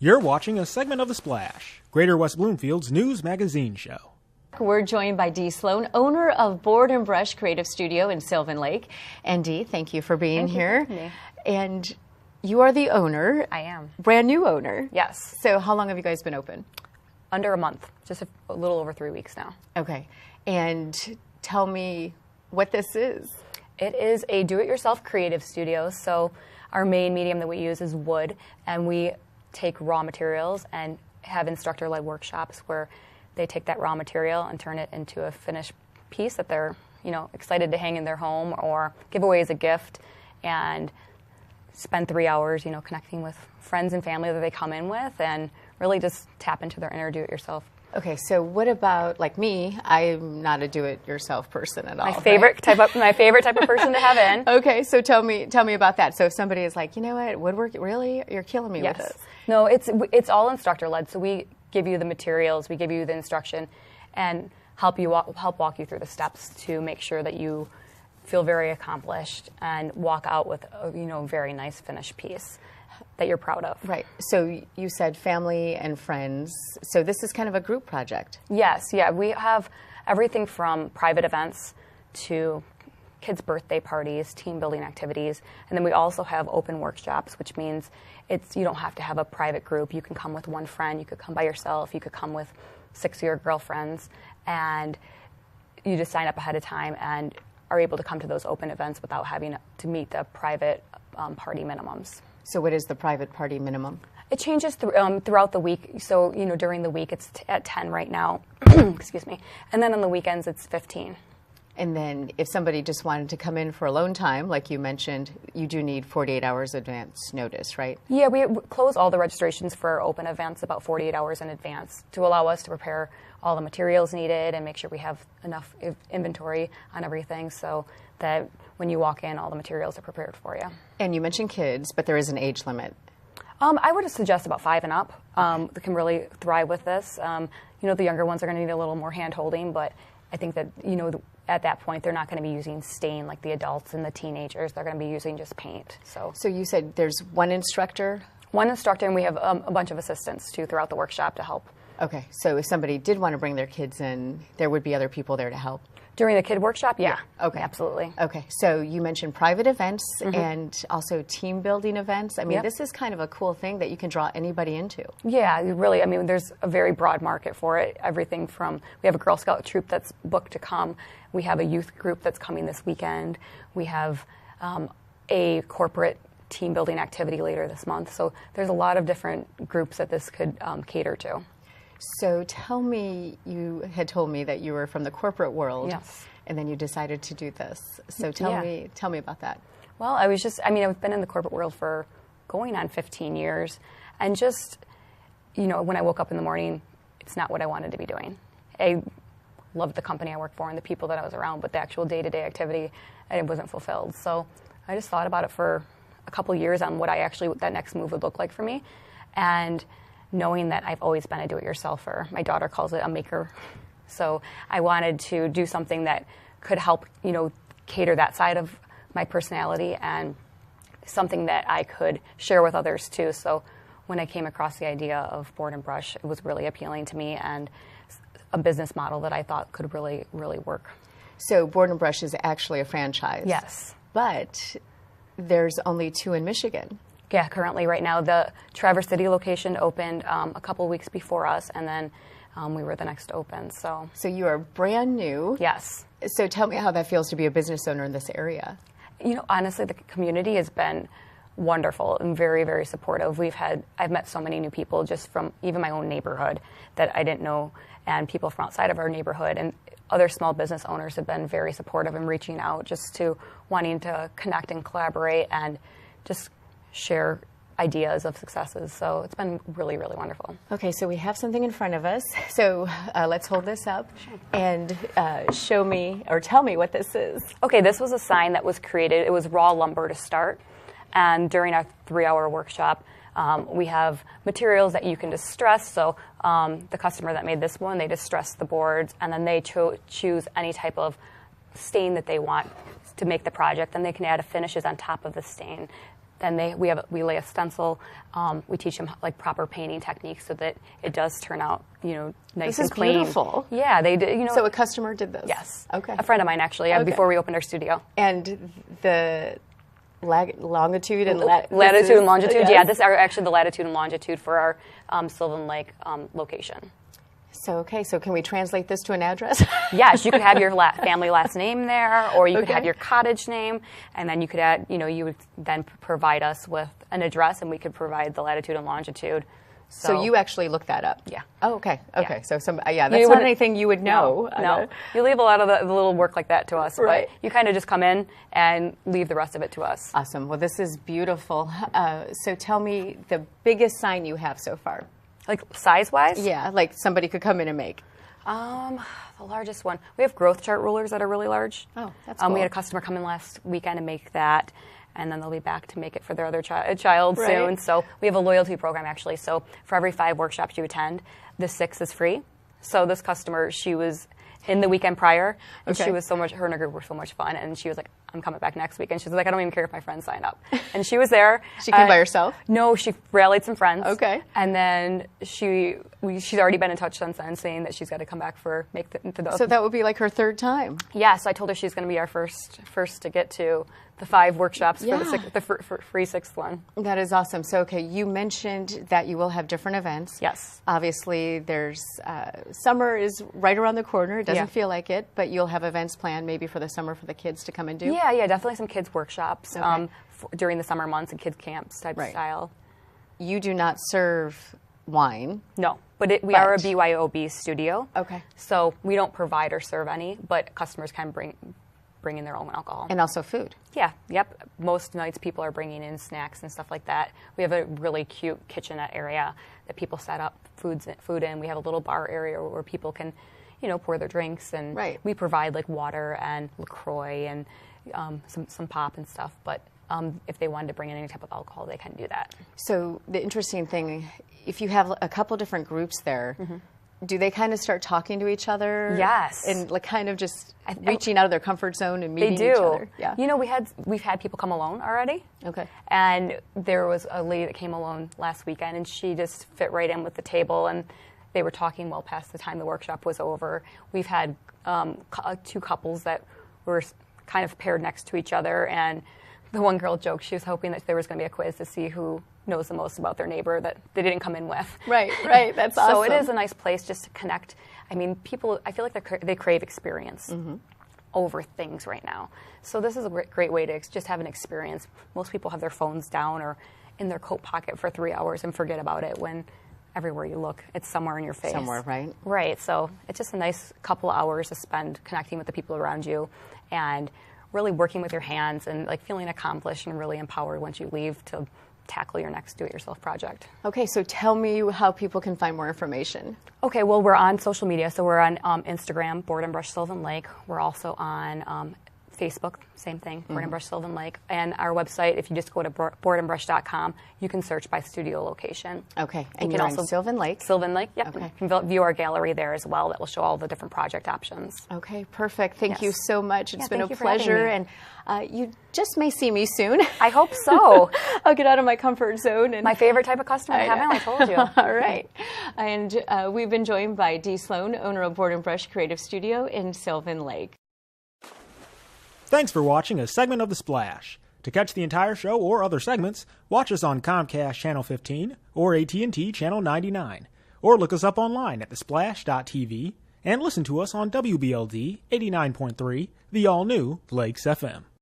You're watching a segment of The Splash, Greater West Bloomfield's news magazine show. We're joined by Dee Sloan, owner of Board and Brush Creative Studio in Sylvan Lake. And Dee, thank you for being here. Thank you. And you are the owner. I am. Brand new owner. Yes. So how long have you guys been open? Under a month, just a little over 3 weeks now. Okay. And tell me what this is. It is a do-it-yourself creative studio. So our main medium that we use is wood, and we take raw materials and have instructor-led workshops where they take that raw material and turn it into a finished piece that they're, excited to hang in their home or give away as a gift, and spend 3 hours, connecting with friends and family that they come in with, and really just tap into their inner do-it-yourself. Okay, so what about, like me, I'm not a do-it-yourself person at all. My favorite type of person to have in. Okay, so tell me about that. So if somebody is like, you know what, woodwork, really? You're killing me with this. No, it's all instructor-led. So we give you the materials, we give you the instruction, and help walk you through the steps to make sure that you feel very accomplished and walk out with a very nice finished piece that you're proud of. Right. So you said family and friends. So this is kind of a group project. Yes. Yeah. We have everything from private events to kids' birthday parties, team building activities, and then we also have open workshops, which means you don't have to have a private group. You can come with one friend. You could come by yourself. You could come with 6 of your girlfriends, and you just sign up ahead of time and are able to come to those open events without having to meet the private party minimums. So what is the private party minimum? It changes throughout the week. So, during the week it's at 10 right now, excuse me. And then on the weekends it's 15. And then if somebody just wanted to come in for alone time, like you mentioned, you do need 48 hours advance notice, right? Yeah, we close all the registrations for open events about 48 hours in advance to allow us to prepare all the materials needed and make sure we have enough inventory on everything so that when you walk in, all the materials are prepared for you. And you mentioned kids, but there is an age limit. I would suggest about 5 and up. They can really thrive with this. The younger ones are going to need a little more hand-holding, but I think that, at that point, they're not going to be using stain like the adults and the teenagers. They're going to be using just paint. So you said there's one instructor? One instructor, and we have a bunch of assistants, too, throughout the workshop to help. Okay, so if somebody did want to bring their kids in, there would be other people there to help? During the kid workshop, yeah. Okay. Absolutely. Okay, so you mentioned private events and also team building events. I mean, this is kind of a cool thing that you can draw anybody into. Yeah, really. I mean, there's a very broad market for it. Everything from, we have a Girl Scout troop that's booked to come. We have a youth group that's coming this weekend. We have a corporate team building activity later this month. So there's a lot of different groups that this could cater to. So tell me, you had told me that you were from the corporate world. Yes. And then you decided to do this. So tell me about that. Well, I've been in the corporate world for going on 15 years. And just, when I woke up in the morning, it's not what I wanted to be doing. I loved the company I worked for and the people that I was around, but the actual day-to-day activity, it wasn't fulfilled. So I just thought about it for a couple years on what that next move would look like for me. And knowing that I've always been a do-it-yourselfer. My daughter calls it a maker. So I wanted to do something that could help, cater that side of my personality and something that I could share with others too. So when I came across the idea of Board and Brush, it was really appealing to me and a business model that I thought could really, really work. So Board and Brush is actually a franchise. Yes. But there's only 2 in Michigan. Yeah, currently right now the Traverse City location opened a couple weeks before us, and then we were the next to open. So you are brand new. Yes. So tell me how that feels to be a business owner in this area. Honestly, the community has been wonderful and very, very supportive. I've met so many new people just from even my own neighborhood that I didn't know, and people from outside of our neighborhood, and other small business owners have been very supportive and reaching out just to wanting to connect and collaborate and just share ideas of successes. So it's been really, really wonderful. Okay, so we have something in front of us. So let's hold this up and show me or tell me what this is. Okay, this was a sign that was created. It was raw lumber to start. And during our 3-hour workshop, we have materials that you can distress. So the customer that made this one, they distress the boards, and then they choose any type of stain that they want to make the project, and they can add finishes on top of the stain. Then we lay a stencil. We teach them like proper painting techniques so that it does turn out, nice and clean. This is beautiful. Yeah, they did. So a customer did this? Yes. Okay. A friend of mine actually. Okay. Before we opened our studio. And the longitude and latitude and longitude. Yes. Yeah, this are actually the latitude and longitude for our Sylvan Lake location. So can we translate this to an address? Yes, you could have your family last name there, or you could Okay. have your cottage name, and then you could add, you would then provide us with an address, and we could provide the latitude and longitude. So you actually look that up? Yeah. Oh, okay. Okay. Yeah. So that's not anything you would know. No. You leave a lot of the little work like that to us, Right. but you kind of just come in and leave the rest of it to us. Awesome. Well, this is beautiful. So tell me the biggest sign you have so far. Like size-wise? Yeah, like somebody could come in and make. The largest one. We have growth chart rulers that are really large. Oh, that's cool. We had a customer come in last weekend and make that, and then they'll be back to make it for their other child Right. soon. So we have a loyalty program, actually. So for every 5 workshops you attend, the 6th is free. So this customer, she was in the weekend prior, and Okay. she was her and her group were so much fun, and she was like, I'm coming back next week. And she's like, I don't even care if my friends sign up. And she was there. She came by herself? No, she rallied some friends. Okay. And then she's already been in touch since then, saying that she's got to come back So that would be like her third time. Yeah, so I told her she's going to be our first to get to the 5 workshops Yeah. for the free 6th one. That is awesome. So, you mentioned that you will have different events. Yes. Obviously, there's summer is right around the corner. It doesn't Yeah. feel like it, but you'll have events planned maybe for the summer for the kids to come and do. Yeah, definitely some kids workshops Okay. during the summer months and kids camps type Right. style. You do not serve wine. No, but we are a BYOB studio. Okay. So we don't provide or serve any, but customers can bring in their own alcohol. And also food. Yeah, yep. Most nights people are bringing in snacks and stuff like that. We have a really cute kitchenette area that people set up food in. We have a little bar area where people can, pour their drinks, and Right. we provide like water and LaCroix and some pop and stuff. But if they wanted to bring in any type of alcohol, they can do that. So the interesting thing, if you have a couple different groups there, do they kind of start talking to each other? Yes. And like kind of just reaching out of their comfort zone and meeting They each do. other? Yeah. We've had people come alone already. Okay. And there was a lady that came alone last weekend, and she just fit right in with the table, and they were talking well past the time the workshop was over. We've had 2 couples that were kind of paired next to each other, and the one girl joked she was hoping that there was going to be a quiz to see who knows the most about their neighbor that they didn't come in with. Right. That's awesome. So it is a nice place just to connect. I mean, people, I feel like they crave experience over things right now. So this is a great way to just have an experience. Most people have their phones down or in their coat pocket for 3 hours and forget about it when everywhere you look, it's somewhere in your face. Somewhere, right? Right. So it's just a nice couple of hours to spend connecting with the people around you and really working with your hands and like feeling accomplished and really empowered once you leave to tackle your next do-it-yourself project. Okay, so tell me how people can find more information. Okay, well, we're on social media. So we're on Instagram, Board and Brush Sylvan Lake. We're also on Facebook, same thing, Board and Brush Sylvan Lake. And our website, if you just go to boardandbrush.com, you can search by studio location. Okay, and you you're can also in Sylvan Lake. Sylvan Lake, yep. Okay. You can view our gallery there as well. That will show all the different project options. Okay, perfect. Thank you Yes. so much. It's Yeah, been a thank you for having pleasure, me. and you just may see me soon. I hope so. I'll get out of my comfort zone. And My favorite type of customer, haven't I told you? All right. And we've been joined by Dee Sloan, owner of Board and Brush Creative Studio in Sylvan Lake. Thanks for watching a segment of The Splash. To catch the entire show or other segments, watch us on Comcast Channel 15 or AT&T Channel 99. Or look us up online at thesplash.tv and listen to us on WBLD 89.3, the all-new Lakes FM.